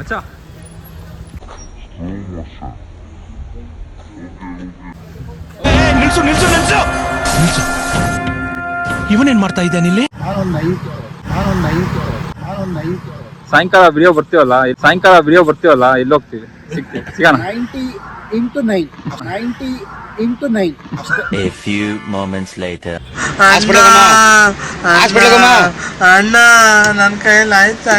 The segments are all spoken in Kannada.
ಮಚ್ಚ ನಿಲ್ಸು ನಿಲ್ಸು ನಿಲ್ಸು ನಿಲ್ಸು. ಇವನೇನ್ ಮಾಡ್ತಾ ಇದ್ದಾನೆ ಇಲ್ಲಿ? ಸಾಯಂಕಾಲ ವಿಡಿಯೋ ಬರ್ತೀವಲ್ಲ, ಎಲ್ಲಿ ಹೋಗ್ತೀವಿ? ಸಿಗೋಣ. 90 into 9. 90 into 9. A few moments later. ಅಣ್ಣ ನನ್ನ ಕೈಯಲ್ಲಿ ಆಯ್ತಾ?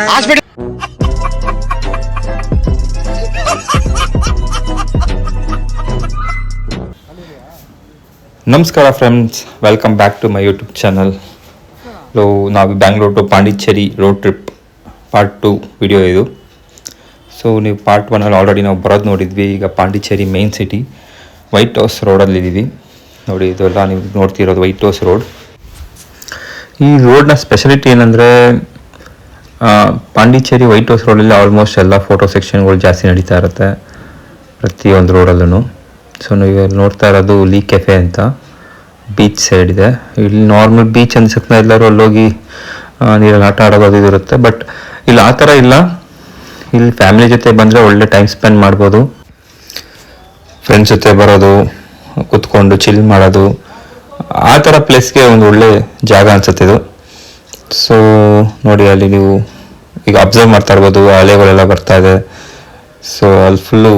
ನಮಸ್ಕಾರ friends, welcome back to my YouTube channel. ನಾವು Bangalore to Pondicherry road trip part 2 video ಇದು. ಸೊ ನೀವು ಪಾರ್ಟ್ 1ಅಲ್ಲಿ ಆಲ್ರೆಡಿ ನಾವು ಬರೋದು ನೋಡಿದ್ವಿ. ಈಗ Pondicherry main city white house ರೋಡಲ್ಲಿದ್ದೀವಿ ನೋಡಿ. ಇದೆಲ್ಲ ನೀವು ನೋಡ್ತಿರೋದು ವೈಟ್ ಹೌಸ್ ರೋಡ್. ಈ ರೋಡ್ನ ಸ್ಪೆಷಾಲಿಟಿ ಏನಂದರೆ, ಪಾಂಡಿಚೇರಿ ವೈಟ್ ಹೌಸ್ ರೋಡಲ್ಲಿ ಆಲ್ಮೋಸ್ಟ್ ಎಲ್ಲ ಫೋಟೋ ಸೆಕ್ಷನ್ಗಳು ಜಾಸ್ತಿ ನಡೀತಾ ಇರುತ್ತೆ ಪ್ರತಿಯೊಂದು ರೋಡಲ್ಲೂ. ಸೊ ನೀವು ನೋಡ್ತಾ ಇರೋದು ಲೀ ಕೆಫೆ ಅಂತ, ಬೀಚ್ ಸೈಡ್ ಇದೆ. ಇಲ್ಲಿ ನಾರ್ಮಲ್ ಬೀಚ್ ಅನ್ಸಕ್ಕೆ ಎಲ್ಲರೂ ಅಲ್ಲೋಗಿ ನೀರಲ್ಲಿ ಆಟ ಆಡೋದು ಇರುತ್ತೆ. ಬಟ್ ಇಲ್ಲಿ ಆ ಥರ ಇಲ್ಲ. ಇಲ್ಲಿ ಫ್ಯಾಮಿಲಿ ಜೊತೆ ಬಂದರೆ ಒಳ್ಳೆ ಟೈಮ್ ಸ್ಪೆಂಡ್ ಮಾಡ್ಬೋದು. ಫ್ರೆಂಡ್ಸ್ ಜೊತೆ ಬರೋದು, ಕುತ್ಕೊಂಡು ಚಿಲ್ ಮಾಡೋದು, ಆ ಥರ ಪ್ಲೇಸ್ಗೆ ಒಂದು ಒಳ್ಳೆ ಜಾಗ ಅನ್ಸುತ್ತೆ ಇದು. ಸೊ ನೋಡಿ, ಅಲ್ಲಿ ನೀವು ಈಗ ಅಬ್ಸರ್ವ್ ಮಾಡ್ತಾ ಇರ್ಬೋದು, ಅಲೆಗಳೆಲ್ಲ ಬರ್ತಾ ಇದೆ. ಸೊ ಅಲ್ಲಿ ಫುಲ್ಲು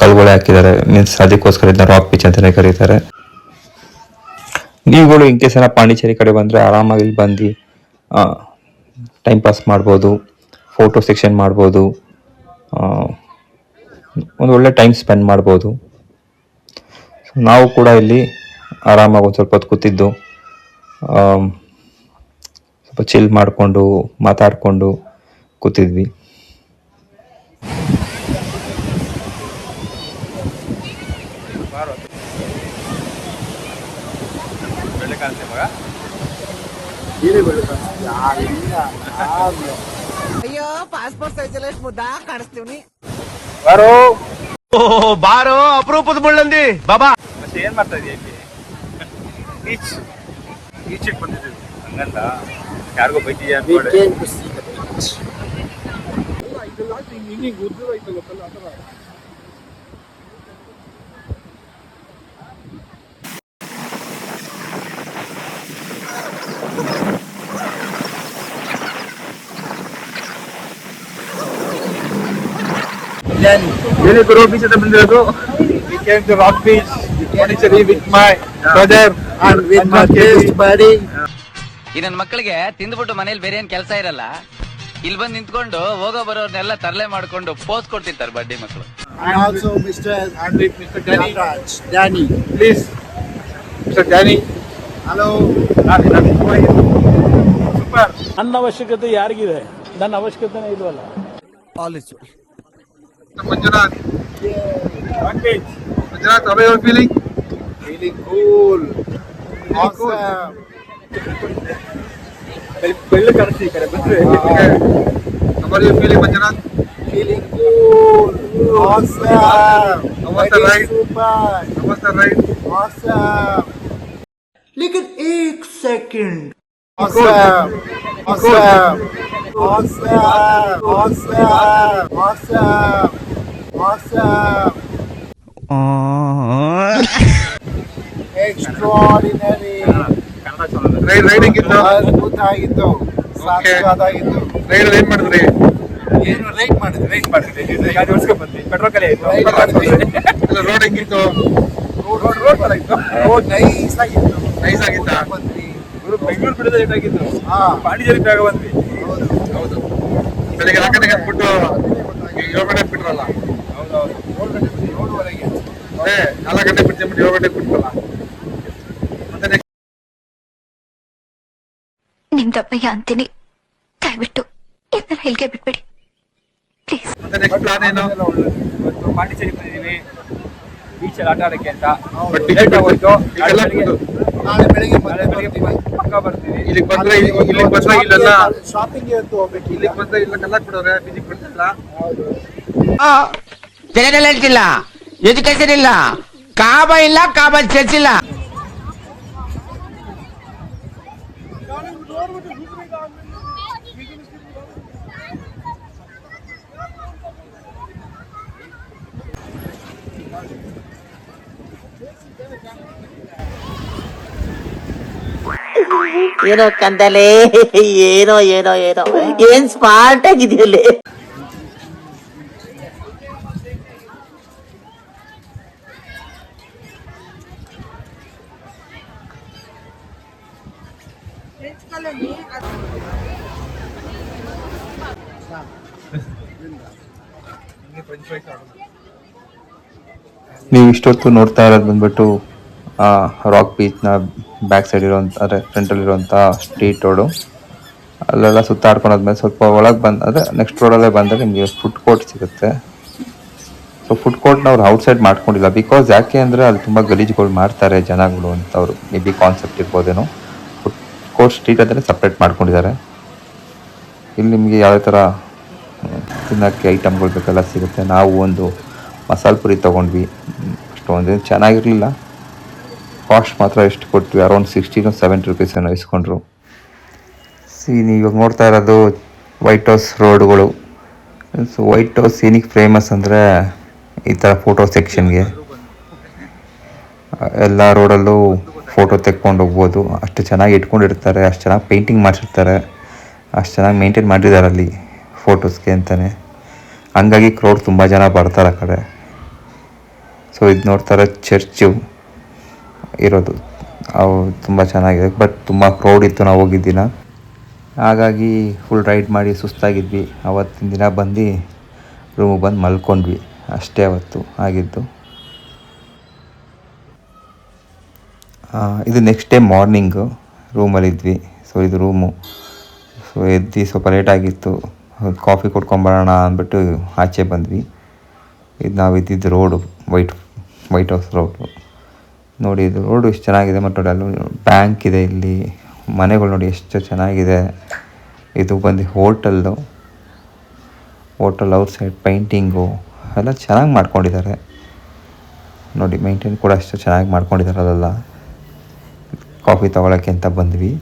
ಕಲ್ಗಳೇ ಹಾಕಿದ್ದಾರೆ, ಮೀನ್ಸ್ ಅದಕ್ಕೋಸ್ಕರ ಇದನ್ನ ರಾಕ್ ಬೀಚ್ ಅಂತಲೇ ಕರೀತಾರೆ. ನೀವುಗಳು ಇನ್ ಕೇಸ್ ಏನೋ ಪಾಂಡಿಚೇರಿ ಕಡೆ ಬಂದರೆ ಆರಾಮಾಗಿ ಇಲ್ಲಿ ಬಂದು ಟೈಮ್ ಪಾಸ್ ಮಾಡ್ಬೋದು, ಫೋಟೋ ಸೆಕ್ಷನ್ ಮಾಡ್ಬೋದು, ಒಂದು ಒಳ್ಳೆ ಟೈಮ್ ಸ್ಪೆಂಡ್ ಮಾಡ್ಬೋದು. ನಾವು ಕೂಡ ಇಲ್ಲಿ ಆರಾಮಾಗಿ ಒಂದು ಸ್ವಲ್ಪ ಹೊತ್ತು ಕೂತಿದ್ದು ಸ್ವಲ್ಪ ಚಿಲ್ ಮಾಡಿಕೊಂಡು ಮಾತಾಡಿಕೊಂಡು ಕೂತಿದ್ವಿ. ಅಯ್ಯೋ ಪಾಸ್ಪೋರ್ಟ್ ಸೈಜಲ್ಲಿ ಎಷ್ಟು ಮುದ್ದ ಕಾಣಿಸ್ತೀವಿ. ಬಾರೋ ಅಪರೂಪದ ಮುಳ್ಳಂದಿ ಬಾಬಾ. ಮತ್ತೆ ಏನ್ ಮಾಡ್ತಾ ಇದೀಯ ಇಲ್ಲಿ? ಬೀಚ್ ಬಂದಿದ್ದೀವಿ ಹಂಗಂತ ಯಾರಿಗೋ ಬೈತಿದ್ಯಾ? ಎಲ್ಲಿ ಗುರು ಬೀಚ್ ಅಂತ ಬಂದಿರೋದು? We came to Rock Beach, Pondicherry with my brother And with my best buddy. ಈ ನನ್ನ ಮಕ್ಕಳಿಗೆ ತಿಂದ್ಬಿಟ್ಟು ಮನೇಲಿ ಬೇರೆ ಏನ್ ಕೆಲಸ ಇರಲ್ಲ, ಇಲ್ಲಿ ಬಂದು ನಿಂತ್ಕೊಂಡು ಹೋಗೋ ಬರೋರ್ನೆಲ್ಲ ತರಲೆ ಮಾಡ್ಕೊಂಡು ಪೋಸ್ ಕೊಡ್ತಿರ್ತಾರೆ ಬಡ್ಡಿ ಮಕ್ಕಳು. And also Mr. Danny. Danny. Please, Mr. Danny. Hello. Super. ನನ್ನ ಅವಶ್ಯಕತೆ ಯಾರಿಗಿದೆ? ನನ್ನ ಅವಶ್ಯಕತೆನೇ ಇಲ್ವಲ್ಲ. All is well. Manjunath. Rock Beach. Manjunath, how are you feeling? Feeling cool. Awesome. ಬೆಳ್ಳು ಕಾಣಿಸ್ತಿ ಈ ಕಡೆ ಬಂದ್ರೆ. How are you feeling, Manjunath? Feeling cool. Awesome. How was the ride? Super. How was the ride? Awesome. लेकिन एक second. Awesome. Awesome. Awesome. Awesome. Awesome. Awesome. Extraordinary. Riding ಇತ್ತು. ಅದ್ಭುತವಾಗಿತ್ತು. ಸಾಕಾಗಿತ್ತು. ರೈಡ್ ಏನ್ ಮಾಡಿದ್ರಿ? ಏನು ರೈಡ್ ಮಾಡಿದ್ರಿ? ಗಾಡಿ ಓಡಿಸ್ಕೊಂಡ್ ಬಂದ್ವಿ. ಪೆಟ್ರೋಲ್ ಖಾಲಿ ಆಯ್ತು. ರೋಡ್ ಹೆಂಗಿತ್ತು? ರೋಡ್ ಚೆನ್ನಾಗಿತ್ತು. ರೋಡ್ ನೈಸ್ ಆಗಿತ್ತು. ನೈಸ್ ಆಗಿತ್ತಾ? ಬಂದ್ವಿ. ಬೆಂಗಳೂರು ಬಿಡೋದು ಲೇಟ್ ಆಗಿತ್ತು. ಹಾ. ಪಾಂಡಿಚೇರಿ ಬೇಗ ಬಂದ್ವಿ. ಹೌದು. ಹೌದು. ಬೆಳಿಗ್ಗೆ 4 ಗಂಟೆಗೆ ಬಿಟ್ಟು 7 ಗಂಟೆಗೆ ಬಿಟ್ರಲ್ಲ. ಹೌದೌದು. 7:30. ಅದೇ 4 ಗಂಟೆಗೆ ಬಿಟ್ಟು 7 ಗಂಟೆಗೆ ಬಿಟ್ರಲ್ಲ. ಮತ್ತೆ ನೆಕ್ಸ್ಟ್ ನಿಮ್ದಪ್ಪಯ್ಯ ಅಂತೀನಿ, ದಯವಿಟ್ಟು ಇದನ್ನ ಹೇಳಿಕೆ ಬಿಟ್ಬಿಡಿ ಪ್ಲೀಸ್. ಮತ್ತೆ ನೆಕ್ಸ್ಟ್ ಪ್ಲಾನ್ ಏನು? ಇವತ್ತು ಪಾಂಡಿಚೇರಿ ಬಂದಿದ್ದೀವಿ ಬೀಚಲ್ಲಿ ಆಟ ಆಡೋಕ್ಕೆ ಅಂತ. ಬಟ್ ಲೇಟ್ ಆಗೋಯ್ತು. ನಾಳೆ ಬೆಳಿಗ್ಗೆ ಪಕ್ಕ ಬರ್ತೀವಿ. ಇಲ್ಲಿಗೆ ಬಂದ್ರೆ ಇಲ್ಲೆಲ್ಲ ಶಾಪಿಂಗ್ ಇವತ್ತು ಹೋಗ್ಬೇಕು. ಇಲ್ಲಿಗೆ ಬಂದ್ರೆ ಇಲ್ಲ ಕಲ್ಲಾಕ್ ಬಿಡೋರೆ, ಬೀಚಿಗೆ ಬರ್ತಿಲ್ಲ. ಜನರಲ್ ಇಲ್ಲ, ಎಜುಕೇಶನ್ ಇಲ್ಲ, ಕಾಬಾ ಇಲ್ಲ, ಕಾಬಾ ಚರ್ಚ್ ಇಲ್ಲ. ಏನೋ ಕಂದಲೆ, ಏನೋ ಏನೋ ಏನೋ ಏನ್ ಸ್ಮಾರ್ಟ್ ಆಗಿದೆಯಲ್ಲಿ. ನೀವು ಇಷ್ಟೊತ್ತು ನೋಡ್ತಾ ಇರೋದು ಬಂದ್ಬಿಟ್ಟು ರಾಕ್ ಬೀಚ್ನ ಬ್ಯಾಕ್ ಸೈಡ್ ಇರೋಂಥ ಅಂದರೆ ಫ್ರಂಟಲ್ಲಿರುವಂಥ ಸ್ಟ್ರೀಟ್ ರೋಡು. ಅಲ್ಲೆಲ್ಲ ಸುತ್ತಾಡ್ಕೊಂಡಾದ್ಮೇಲೆ ಸ್ವಲ್ಪ ಒಳಗೆ ಅಂದರೆ ನೆಕ್ಸ್ಟ್ ರೋಡಲ್ಲೇ ಬಂದರೆ ನಿಮಗೆ ಫುಡ್ ಕೋರ್ಟ್ ಸಿಗುತ್ತೆ. ಸೊ ಫುಡ್ ಕೋರ್ಟ್ನ ಅವ್ರು ಔಟ್ಸೈಡ್ ಮಾಡ್ಕೊಂಡಿಲ್ಲ, ಬಿಕಾಸ್ ಯಾಕೆ ಅಂದರೆ ಅಲ್ಲಿ ತುಂಬ ಗಲೀಜುಗಳು ಮಾಡ್ತಾರೆ ಜನಗಳು ಅಂತ ಅವರು ಮೇ ಬಿ ಕಾನ್ಸೆಪ್ಟ್ ಇರ್ಬೋದೇನೋ. ಫುಡ್ ಕೋರ್ಟ್ ಸ್ಟ್ರೀಟ್ ಅಂದರೆ ಸಪ್ರೇಟ್ ಮಾಡ್ಕೊಂಡಿದ್ದಾರೆ. ಇಲ್ಲಿ ನಿಮಗೆ ಯಾವುದೇ ಥರ ತಿನ್ನೋಕ್ಕೆ ಐಟಮ್ಗಳು ಬೇಕೆಲ್ಲ ಸಿಗುತ್ತೆ. ನಾವು ಒಂದು ಮಸಾಲೆ ಪುರಿ ತೊಗೊಂಡ್ವಿ, ಅಷ್ಟೊಂದೇನು ಚೆನ್ನಾಗಿರಲಿಲ್ಲ. ಕಾಸ್ಟ್ ಮಾತ್ರ ಎಷ್ಟು ಕೊಟ್ವಿ, ಅರೌಂಡ್ 60-70 rupees ಏನೋ ಇಸ್ಕೊಂಡ್ರು. ನೀವು ಇವಾಗ ನೋಡ್ತಾ ಇರೋದು ವೈಟ್ ಹೌಸ್ ರೋಡ್ಗಳು. ಸೊ ವೈಟ್ ಹೌಸ್ ಏನಕ್ಕೆ ಫೇಮಸ್ ಅಂದರೆ ಈ ಥರ ಫೋಟೋ ಸೆಕ್ಷನ್ಗೆ ಎಲ್ಲ ರೋಡಲ್ಲೂ ಫೋಟೋ ತೆಕ್ಕೊಂಡು ಹೋಗ್ಬೋದು. ಅಷ್ಟು ಚೆನ್ನಾಗಿ ಇಟ್ಕೊಂಡಿರ್ತಾರೆ, ಅಷ್ಟು ಚೆನ್ನಾಗಿ ಪೇಂಟಿಂಗ್ ಮಾಡಿರ್ತಾರೆ, ಅಷ್ಟು ಚೆನ್ನಾಗಿ ಮೇಂಟೈನ್ ಮಾಡಿದ್ದಾರೆ ಅಲ್ಲಿ ಫೋಟೋಸ್ಗೆ ಅಂತಲೇ. ಹಂಗಾಗಿ ಕ್ರೌಡ್ ತುಂಬ ಜನ ಬರ್ತಾರೆ ಆ ಕಡೆ. ಸೊ ಇದು ನೋಡ್ತಾರೆ ಚರ್ಚು ಇರೋದು, ಅವು ತುಂಬ ಚೆನ್ನಾಗಿದೆ. ಬಟ್ ತುಂಬ ಕ್ರೌಡ್ ಇತ್ತು ನಾವು ಹೋಗಿದ್ದಿನ, ಹಾಗಾಗಿ ಫುಲ್ ರೈಡ್ ಮಾಡಿ ಸುಸ್ತಾಗಿದ್ವಿ. ಅವತ್ತಿನ ದಿನ ಬಂದು ರೂಮಿಗೆ ಬಂದು ಮಲ್ಕೊಂಡ್ವಿ, ಅಷ್ಟೇ ಅವತ್ತು ಆಗಿದ್ದು. ಇದು ನೆಕ್ಸ್ಟ್ ಡೇ ಮಾರ್ನಿಂಗು ರೂಮಲ್ಲಿದ್ವಿ. ಸೊ ಇದು ರೂಮು. ಸೊ ಎದ್ದು ಸ್ವಲ್ಪ ಲೇಟಾಗಿತ್ತು, ಕಾಫಿ ಕುಡ್ಕೊಂಬರೋಣ ಅಂದ್ಬಿಟ್ಟು ಆಚೆ ಬಂದ್ವಿ. ಇದು ನಾವು ಇದ್ದಿದ್ದು ರೋಡು ವೈಟ್ ಹೌಸ್ ರೋಡು. ನೋಡಿ ಇದು ರೋಡು ಎಷ್ಟು ಚೆನ್ನಾಗಿದೆ. ಮತ್ತು ನೋಡಿ ಅಲ್ಲಿ ಬ್ಯಾಂಕ್ ಇದೆ, ಇಲ್ಲಿ ಮನೆಗಳು ನೋಡಿ ಎಷ್ಟು ಚೆನ್ನಾಗಿದೆ. ಇದು ಬಂದು ಹೋಟೆಲ್ ಔಟ್ ಸೈಡ್ ಪೇಂಟಿಂಗು ಎಲ್ಲ ಚೆನ್ನಾಗಿ ಮಾಡ್ಕೊಂಡಿದ್ದಾರೆ ನೋಡಿ. ಮೇಂಟೈನ್ ಕೂಡ ಅಷ್ಟು ಚೆನ್ನಾಗಿ ಮಾಡ್ಕೊಂಡಿದ್ದಾರೆ. ಅಲ್ಲೆಲ್ಲ ಕಾಫಿ ತೊಗೊಳಕ್ಕೆ ಅಂತ ಬಂದ್ವಿ.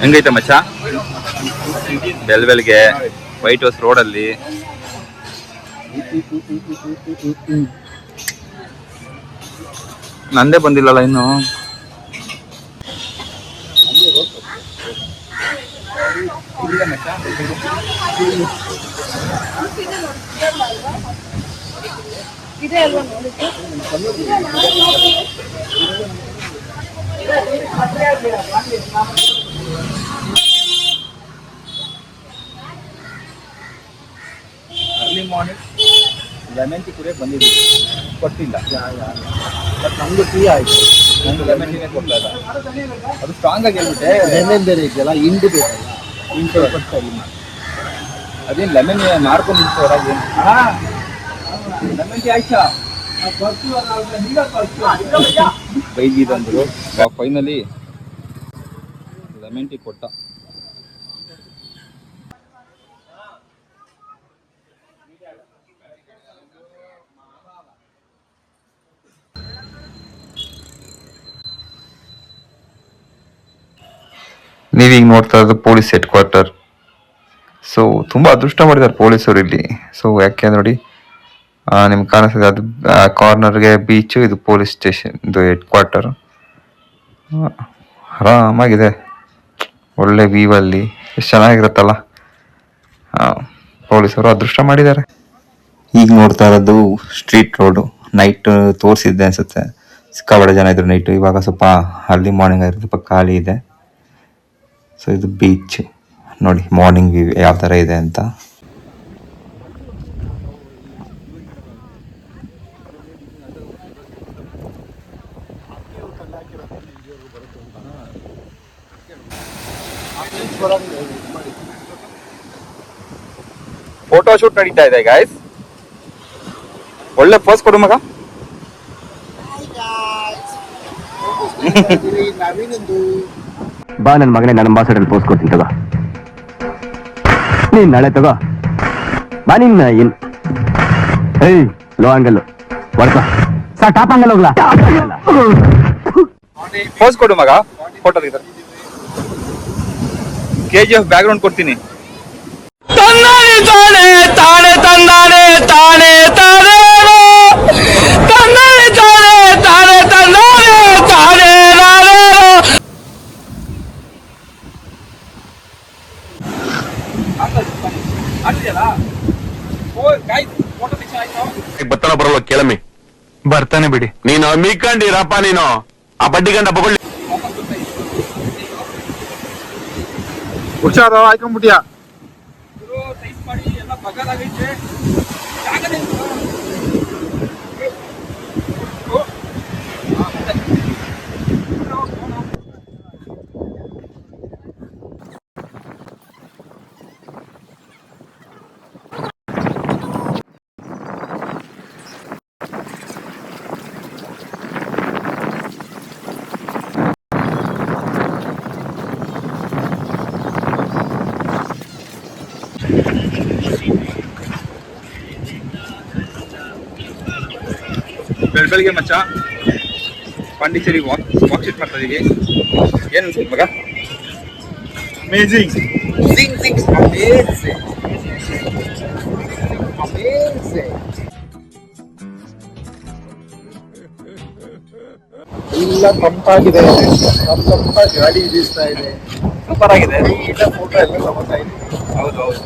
ಹೆಂಗೈತೆ ಮಚ್ಚ ಬೆಳಗ್ಗೆ ವೈಟ್ ಹೌಸ್ ರೋಡಲ್ಲಿ? ನಂದೇ ಬಂದಿಲ್ಲಲ್ಲ ಇನ್ನು. ಇದೆ ಅಲ್ವಾ ಅರ್ಲಿ ಮಾರ್ನಿಂಗ್ ಲೆಮನ್ ಟೀ ಕುಡಿಯೋಕೆ ಬಂದಿದ್ದೀವಿ, ಕೊಟ್ಟಿಲ್ಲ. ಬಟ್ ನಮ್ದು ಟೀ ಆಯಿತು, ನಂದು ಲೆಮನ್ ಟೀನೇ ಕೊಡ್ತಾ ಇಲ್ಲ. ಅದು ಸ್ಟ್ರಾಂಗ್ ಆಗಿ ಹೇಳ್ಬಿಟ್ಟೆ. ಲೆಮನ್ ಬೇರೆ ಇದೆಯಲ್ಲ, ಹಿಂಡು ಬೇಕಲ್ಲ, ಇಂಟು ಕೊಡ್ತಾ ಇಲ್ಲ. ಅದೇನು ಲೆಮನ್ ಮಾರ್ಕೊಂಡು ನಿಂತು ಹೊರಗೆ ಲೆಮನ್ ಟೀ ಆಯ್ತಾ ಬೈಗಿ ಬಂದರು. ಫೈನಲಿ ಲೆಮನ್ ಟೀ ಕೊಟ್ಟ. ನೀವೀಗ ನೋಡ್ತಾ ಇರೋದು ಪೊಲೀಸ್ ಹೆಡ್ ಕ್ವಾರ್ಟರ್. ಸೊ ತುಂಬ ಅದೃಷ್ಟ ಮಾಡಿದ್ದಾರೆ ಪೊಲೀಸರು ಇಲ್ಲಿ. ಸೊ ಯಾಕೆ ನೋಡಿ, ನಿಮ್ಗೆ ಕಾಣಿಸ್ತದೆ ಅದು ಕಾರ್ನರ್ಗೆ ಬೀಚು, ಇದು ಪೊಲೀಸ್ ಸ್ಟೇಷನ್, ಇದು ಹೆಡ್ ಕ್ವಾರ್ಟರ್. ಆರಾಮಾಗಿದೆ, ಒಳ್ಳೆ ವ್ಯೂವಲ್ಲಿ ಎಷ್ಟು ಚೆನ್ನಾಗಿರುತ್ತಲ್ಲ. ಪೊಲೀಸರು ಅದೃಷ್ಟ ಮಾಡಿದ್ದಾರೆ. ಈಗ ನೋಡ್ತಾ ಇರೋದು ಸ್ಟ್ರೀಟ್ ರೋಡು. ನೈಟ್ ತೋರಿಸಿದ್ದೆ ಅನಿಸುತ್ತೆ, ಸಿಕ್ಕಾಪಟ್ಟೆ ಜನ ಇದ್ರು ನೈಟು. ಇವಾಗ ಸ್ವಲ್ಪ ಅರ್ಲಿ ಮಾರ್ನಿಂಗ್ ಆಗಿರೋದು, ಸ್ವಲ್ಪ ಖಾಲಿ ಇದೆ. ಸೊ ಇದು ಬೀಚ್ ನೋಡಿ, ಮಾರ್ನಿಂಗ್ ವ್ಯೂ ಯಾವ ಥರ ಇದೆ ಅಂತ. ಫೋಟೋ ಶೂಟ್ ನಡೀತಾ ಇದೆ ಗಾಯ್ಸ್. ಒಳ್ಳೆ ಪೋಸ್ ಕೊಡು ಮಗ. ಬಾ ನನ್ನ ಮಗನೇ, ನನ್ನ ಅಂಬಾಸಡರ್ ಪೋಸ್ಟ್ ಕೊಡ್ತೀನಿ ತಗೋ. ನೀನ್ ನಾಳೆ ತಗೋ ಬಾ. ನಿನ್ನ ಏಯ್ ಲೋ ಆಂಗಲ್ ಹೊಡ್ಕೊ ಸರ್, ಟಾಪ್ ಆಂಗಲ್ ಹೋಗ್ಲಾ. ಪೋಸ್ ಕೊಡು ಮಗ, ಫೋಟೋ ತೆಗಿತಾರೆ. KGF ಬ್ಯಾಕ್ ಗ್ರೌಂಡ್ ಕೊಡ್ತೀನಿ. ತಂದಾನೆ ತಾನೆ ತಾನೆ ತಂದಾನೆ ಫೋಟೋ ಸೆಕ್ಷನ್ ಆಯ್ತು. ಬರ್ತಾನ ಬರಲ್ಲ ಕೇಳಮ್ಮಿ. ಬರ್ತಾನೆ ಬಿಡಿ. ನೀನು ಮೀಕೊಂಡಿರಪ್ಪ, ನೀನು ಆ ಬಡ್ಡಿ ಗಂಡ ಬಗೊಳ್ಳಿ. ಹುಷಾರ ಹಾಕೊಂಡ್ಬಿಟ್ಟಿಯಾ. ಟೈಪ್ ಮಾಡಿ ಎಲ್ಲ ಬಗಲಾಗೈತೆ. ಜಾಗನೇ ಇಲ್ಲ. ಬೆಳಗ್ಗೆ ಮಚ್ಚ ಪಾಂಡಿಚೇರಿ ವಾಕ್ ಶೀಟ್ ಮಾಡ್ತಾ ಇದೀವಿ. ಏನ್ ಅನ್ಸುತ್ತೆ ಮಗ? ಅಮೇಜಿಂಗ್. ಎಲ್ಲ ತಂಪಾಗಿದೆ, ತಂಪ ಗಾಡಿ ಬೀಸ್ತಾ ಇದೆ, ಸೂಪರ್ ಆಗಿದೆ. ಇಲ್ಲ ಫೋಟೋ ಎಲ್ಲ ತಗೋತಾ ಇದೆ. ಹೌದು ಹೌದು.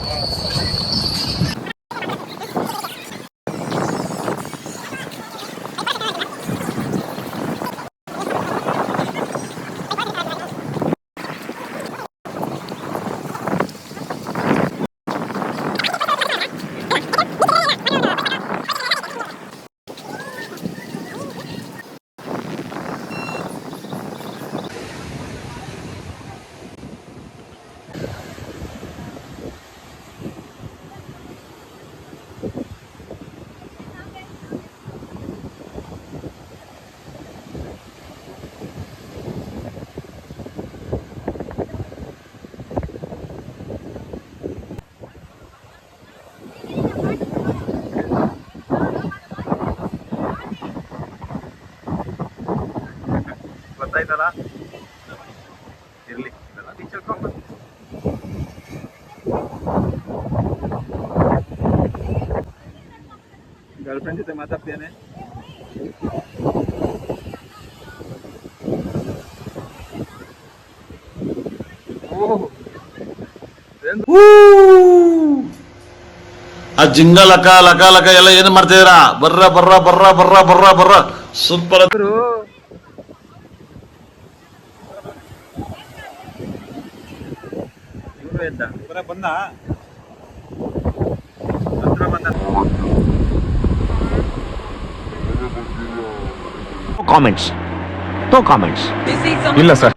ಗೊತ್ತಾಯ್ತಲ್ಲ, ಇರ್ಲಿ ಇದೆಲ್ಲ ಟೀಚರ್ ಗರ್ಲ್ ಫ್ರೆಂಡ್ ಜೊತೆ ಮಾತಾಡ್ತೇನೆ. ಆ ಜಿಂಗ ಲಕ ಲಕ ಲಕ ಎಲ್ಲ ಏನ್ ಮಾಡ್ತಿದ್ದೀರಾ? ಬರ್ರ ಬರ್ರ ಬರ್ರ ಬರ್ರ ಬರ್ರ ಬರ್ರ ಸೂಪರ್. ಬಂದ ಕಾಮೆಂಟ್ಸ್ ನೋ ಕಾಮೆಂಟ್ಸ್. ಇಲ್ಲ ಸರ್.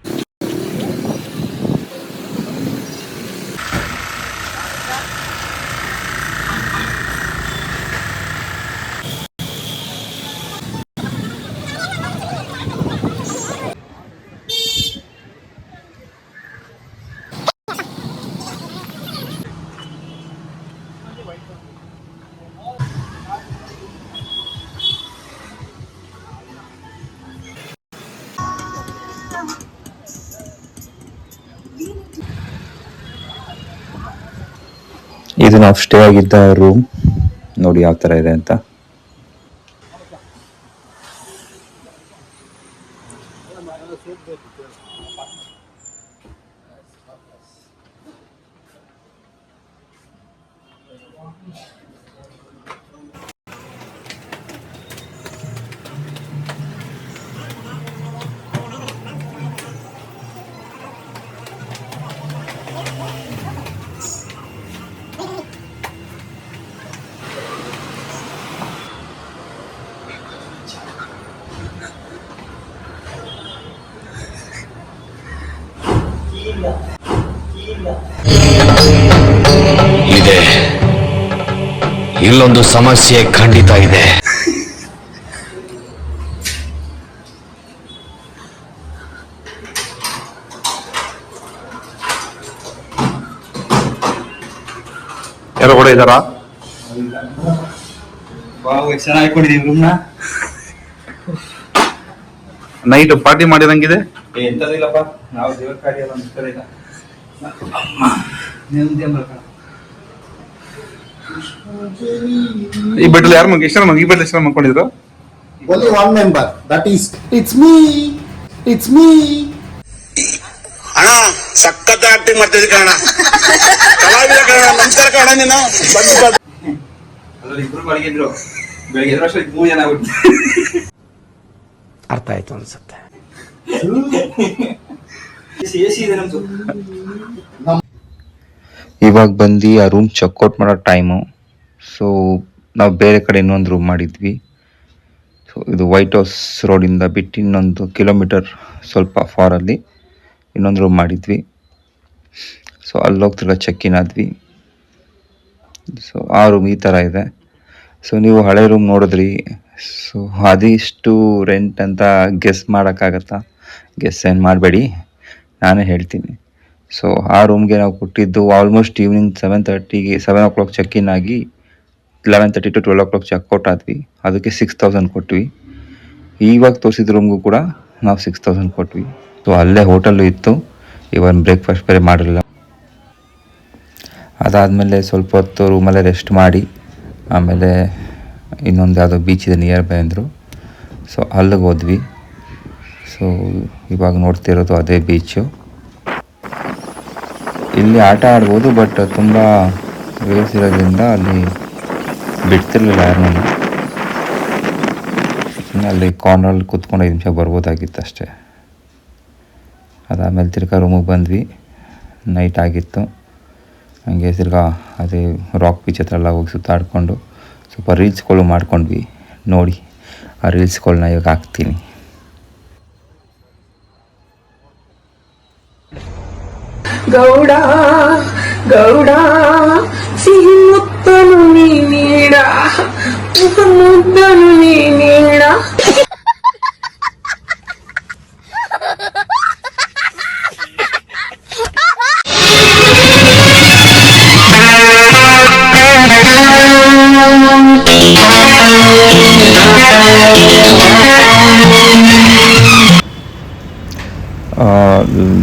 ಇದು ನಾವು ಸ್ಟೇ ಆಗಿದ್ದ ರೂಮ್ ನೋಡಿ ಯಾವ ಥರ ಇದೆ ಅಂತ. ಇದೆ, ಇಲ್ಲೊಂದು ಸಮಸ್ಯೆ ಖಂಡಿತ ಇದೆ. ಯಾರೋ ಕೂಡ ಇದ್ದಾರಾ? ಚೆನ್ನಾಗಿ ಕೊಟ್ಟಿದೀವಿ ರೂಮ್ನ. Night party ಮಾಡಿದಂಗಿದೆ. ಎಂತದಿಲ್ಲಪ್ಪ, ನಾವು ದೇವ್ರ ಕಾರ್ಯ ಎಲ್ಲ ಅನ್ಸ್ತಾರೆ ಇಲ್ಲ. ಈ ಬೆಡ್ಲಿ ಯಾರು ಎಷ್ಟು ಜನ ಈ ಬೆಡ್ ಎಷ್ಟು ಜನ ಮಕ್ಕೊಂಡಿದ್ರು? Only one member, that is it's me. ಅಣ್ಣ ಸಖತ್ ಆಕ್ಟಿಂಗ್ ಮಾಡ್ತಿದ್ದೆ ಕಣ, ಕಲಾವಿದ ಕಣ. ನಮಸ್ಕಾರ ಕಣ, ನೀನು ಅದ್ರಲ್ಲಿ ಇಬ್ರು ಮಲಗಿದ್ರು, ಬೆಳಿಗ್ಗೆ ಎದ್ರ ಅಷ್ಟರಲ್ಲಿ 3 ಜನ ಆಗ್ಬಿಟ್ಟು. ಅರ್ಥ ಆಯ್ತು ಅನ್ಸುತ್ತೆ. AC ಇದೆ ನಮ್ದು. ಇವಾಗ ಬಂದು ಆ ರೂಮ್ ಚೆಕ್ಔಟ್ ಮಾಡೋ ಟೈಮು. ಸೊ ನಾವು ಬೇರೆ ಕಡೆ ಇನ್ನೊಂದು ರೂಮ್ ಮಾಡಿದ್ವಿ. ಸೊ ಇದು ವೈಟ್ ಹೌಸ್ ರೋಡಿಂದ ಬಿಟ್ಟು ಇನ್ನೊಂದು ಕಿಲೋಮೀಟರ್ ಸ್ವಲ್ಪ ಫಾರಲ್ಲಿ ಇನ್ನೊಂದು ರೂಮ್ ಮಾಡಿದ್ವಿ. ಸೊ ಅಲ್ಲಿ ಹೋಗ್ತಿಲ್ಲ ಚೆಕ್ ಇನ್ ಆದ್ವಿ. ಸೊ ಆ ರೂಮ್ ಈ ಥರ ಇದೆ. ಸೊ ನೀವು ಹಳೆ ರೂಮ್ ನೋಡಿದ್ರಿ. ಸೊ ಅದಿಷ್ಟು ರೆಂಟ್ ಅಂತ ಗೆಸ್ ಮಾಡೋಕ್ಕಾಗತ್ತಾ? ಗೆಸ್ ಏನು ಮಾಡಬೇಡಿ, ನಾನೇ ಹೇಳ್ತೀನಿ. ಸೊ ಆ ರೂಮ್ಗೆ ನಾವು ಕೊಟ್ಟಿದ್ದು almost evening 7 o'clock check in ಆಗಿ 11:30 to 12 o'clock ಚೆಕ್ಔಟ್ ಆದ್ವಿ. ಅದಕ್ಕೆ 6,000 ಕೊಟ್ವಿ. ಇವಾಗ ತೋರಿಸಿದ ರೂಮ್ಗೂ ಕೂಡ ನಾವು 6,000 ಕೊಟ್ವಿ. ಸೊ ಅಲ್ಲೇ ಹೋಟೆಲ್ಲು ಇತ್ತು. ಇವಾಗ ಬ್ರೇಕ್ಫಾಸ್ಟ್ ಬೇರೆ ಮಾಡಿರಲಿಲ್ಲ. ಅದಾದಮೇಲೆ ಸ್ವಲ್ಪ ಹೊತ್ತು ರೂಮಲ್ಲೇ ರೆಸ್ಟ್ ಮಾಡಿ ಆಮೇಲೆ ಇನ್ನೊಂದು ಯಾವುದೋ ಬೀಚ್ ಇದೆ ನಿಯರ್ ಬೈ ಅಂದರು. ಸೊ ಅಲ್ಲಿಗೆ ಹೋದ್ವಿ. ಸೊ ಇವಾಗ ನೋಡ್ತಿರೋದು ಅದೇ ಬೀಚು. ಇಲ್ಲಿ ಆಟ ಆಡ್ಬೋದು, ಬಟ್ ತುಂಬ ವೇವ್ಸ್ ಇರೋದ್ರಿಂದ ಅಲ್ಲಿ ಬಿಡ್ತಿರ್ಲಿಲ್ಲ ಯಾರನ್ನೂ. ಅಲ್ಲಿ ಕಾರ್ನರಲ್ಲಿ ಕೂತ್ಕೊಂಡು 5 ನಿಮಿಷ ಬರ್ಬೋದಾಗಿತ್ತು ಅಷ್ಟೇ. ಅದಾದಮೇಲೆ ತಿರ್ಗಾ ರೂಮಿಗೆ ಬಂದ್ವಿ. ನೈಟ್ ಆಗಿತ್ತು. ಹಂಗೆ ತಿರ್ಗಾ ಅದೇ ರಾಕ್ ಬೀಚ್ ಹತ್ರ ಎಲ್ಲ ಹೋಗಿ ಸುತ್ತಾಡಿಕೊಂಡು ಸ್ವಲ್ಪ ರೀಲ್ಸ್ಗಳು ಮಾಡ್ಕೊಂಡ್ವಿ. ನೋಡಿ ಆ ರೀಲ್ಸ್ಗಳನ್ನ ಇವಾಗ ಹಾಕ್ತೀನಿ. ಗೌಡ ಗೌಡ ಸಿಹಿ ಮುತ್ತನು ನೀಡ ಮುದ್ದನು ನೀಡ.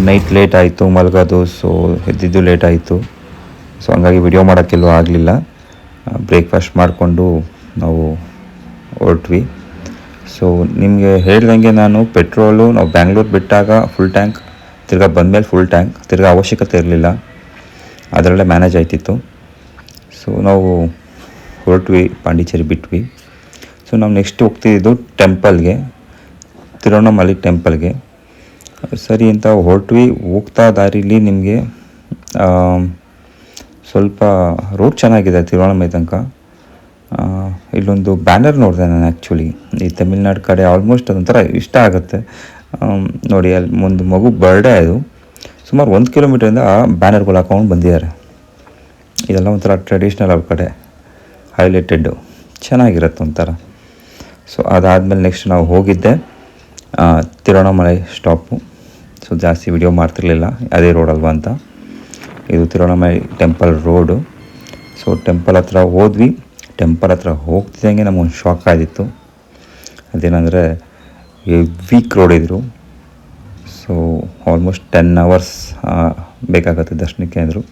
ನೈಟ್ ಲೇಟ್ ಆಯಿತು ಮಲಗೋದು. ಸೊ ಎದ್ದಿದ್ದು ಲೇಟ್ ಆಯಿತು. ಸೊ ಹಂಗಾಗಿ ವಿಡಿಯೋ ಮಾಡೋಕ್ಕೆಲ್ಲೂ ಆಗಲಿಲ್ಲ. ಬ್ರೇಕ್ಫಾಸ್ಟ್ ಮಾಡಿಕೊಂಡು ನಾವು ಹೊರಟ್ವಿ. ಸೊ ನಿಮಗೆ ಹೇಳ್ದಂಗೆ ನಾನು ಪೆಟ್ರೋಲು ನಾವು ಬ್ಯಾಂಗ್ಳೂರು ಬಿಟ್ಟಾಗ ಫುಲ್ ಟ್ಯಾಂಕ್, ತಿರ್ಗಾ ಬಂದಮೇಲೆ ಫುಲ್ ಟ್ಯಾಂಕ್, ತಿರ್ಗಾ ಅವಶ್ಯಕತೆ ಇರಲಿಲ್ಲ. ಅದರಲ್ಲೇ ಮ್ಯಾನೇಜ್ ಆಯ್ತಿತ್ತು. ಸೊ ನಾವು ಹೊರಟ್ವಿ, ಪಾಂಡಿಚೇರಿ ಬಿಟ್ವಿ. ಸೊ ನಾವು ನೆಕ್ಸ್ಟ್ ಹೋಗ್ತಿದ್ದು ಟೆಂಪಲ್ಗೆ, ತಿರುವಣ್ಣಾಮಲೈ ಟೆಂಪಲ್ಗೆ. ಸರಿ ಅಂತ ಹೊರಟ್ವಿ. ಹೋಗ್ತಾ ದಾರಿಲಿ ನಿಮಗೆ ಸ್ವಲ್ಪ ರೋಡ್ ಚೆನ್ನಾಗಿದೆ ತಿರುವಣ್ಣಾಮಲೈ ತನಕ. ಇಲ್ಲೊಂದು ಬ್ಯಾನರ್ ನೋಡಿದೆ ನಾನು. ಆ್ಯಕ್ಚುಲಿ ಈ ತಮಿಳ್ನಾಡು ಕಡೆ ಆಲ್ಮೋಸ್ಟ್ ಅದೊಂಥರ ಇಷ್ಟ ಆಗುತ್ತೆ ನೋಡಿ. ಅಲ್ಲಿ ಒಂದು ಮಗು ಬರ್ಡೇ ಅದು. ಸುಮಾರು 1 ಕಿಲೋಮೀಟ್ರಿಂದ ಬ್ಯಾನರ್ಗಳು ಹಾಕೊಂಡು ಬಂದಿದ್ದಾರೆ. ಇದೆಲ್ಲ ಒಂಥರ ಟ್ರೆಡಿಷ್ನಲ್ ಅವ್ರ ಕಡೆ, ಹೈಲೈಟೆಡ್ಡು, ಚೆನ್ನಾಗಿರುತ್ತೆ ಒಂಥರ. ಸೊ ಅದಾದಮೇಲೆ ನೆಕ್ಸ್ಟ್ ನಾವು ಹೋಗಿದ್ದೆ ತಿರುವಣ್ಣಾಮಲೈ ಸ್ಟಾಪು. ಸೊ ಜಾಸ್ತಿ ವಿಡಿಯೋ ಮಾಡ್ತಿರ್ಲಿಲ್ಲ, ಅದೇ ರೋಡಲ್ವ ಅಂತ. ಇದು Tiruvannamalai temple road. So temple ಹತ್ರ ಹೋದ್ವಿ. ಟೆಂಪಲ್ ಹತ್ರ ಹೋಗ್ತಿದ್ದಂಗೆ ನಮಗೊಂದು ಶಾಕ್ ಆಗಿತ್ತು. ಅದೇನೆಂದರೆ ವೀಕ್ ರೋಡ್ ಇದ್ರು. ಸೊ ಆಲ್ಮೋಸ್ಟ್ 10 hours ಬೇಕಾಗತ್ತೆ ದರ್ಶನಕ್ಕೆ ಅಂದರು.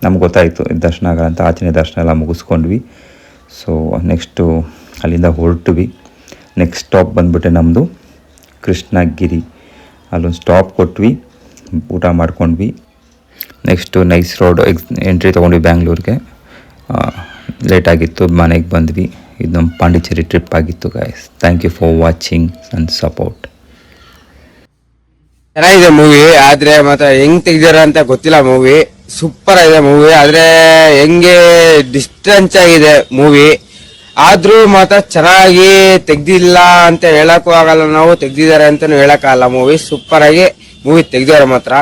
ನಮ್ಗೆ ಗೊತ್ತಾಯಿತು ದರ್ಶನ ಆಗಲ್ಲ ಅಂತ. ಆಚೆನೇ ದರ್ಶನ ಎಲ್ಲ ಮುಗಿಸ್ಕೊಂಡ್ವಿ. ಸೊ ನೆಕ್ಸ್ಟು ಅಲ್ಲಿಂದ ಹೊರಟ್ವಿ. ನೆಕ್ಸ್ಟ್ ಸ್ಟಾಪ್ ಬಂದುಬಿಟ್ಟೆ ನಮ್ಮದು ಕೃಷ್ಣಗಿರಿ. ಅಲ್ಲೊಂದು ಸ್ಟಾಪ್ ಕೊಟ್ವಿ, ಊಟ ಮಾಡ್ಕೊಂಡ್ವಿ. ನೆಕ್ಸ್ಟು ನೈಸ್ ರೋಡ್ ಎಂಟ್ರಿ ತೊಗೊಂಡ್ವಿ ಬ್ಯಾಂಗ್ಳೂರಿಗೆ. ಲೇಟಾಗಿತ್ತು, ಮನೆಗೆ ಬಂದ್ವಿ. ಇದು ನಮ್ಮ ಪಾಂಡಿಚೇರಿ ಟ್ರಿಪ್ ಆಗಿತ್ತು guys. Thank you for watching and support. ಚೆನ್ನಾಗಿದೆ ಮೂವಿ, ಆದ್ರೆ ಮತ್ತೆ ಹೆಂಗ್ ತೆಗ್ದಾರ ಅಂತ ಗೊತ್ತಿಲ್ಲ. ಮೂವಿ ಸೂಪರ್ ಆಗಿದೆ ಮೂವಿ, ಆದ್ರೆ ಹೆಂಗೆ ಡಿಸ್ಟೆನ್ಸ್ ಆಗಿದೆ ಮೂವಿ. ಆದ್ರೂ ಮಾತ್ರ ಚೆನ್ನಾಗಿ ತೆಗ್ದಿಲ್ಲ ಅಂತ ಹೇಳಕ್ಕೂ ಆಗಲ್ಲ, ನಾವು ತೆಗ್ದಿದ್ದಾರೆ ಅಂತಾನು ಹೇಳಕ್ ಆಗಲ್ಲ. ಮೂವಿ ಸೂಪರ್ ಆಗಿ ಮೂವಿ ತೆಗ್ದಿದ್ದಾರೆ ಮಾತ್ರ.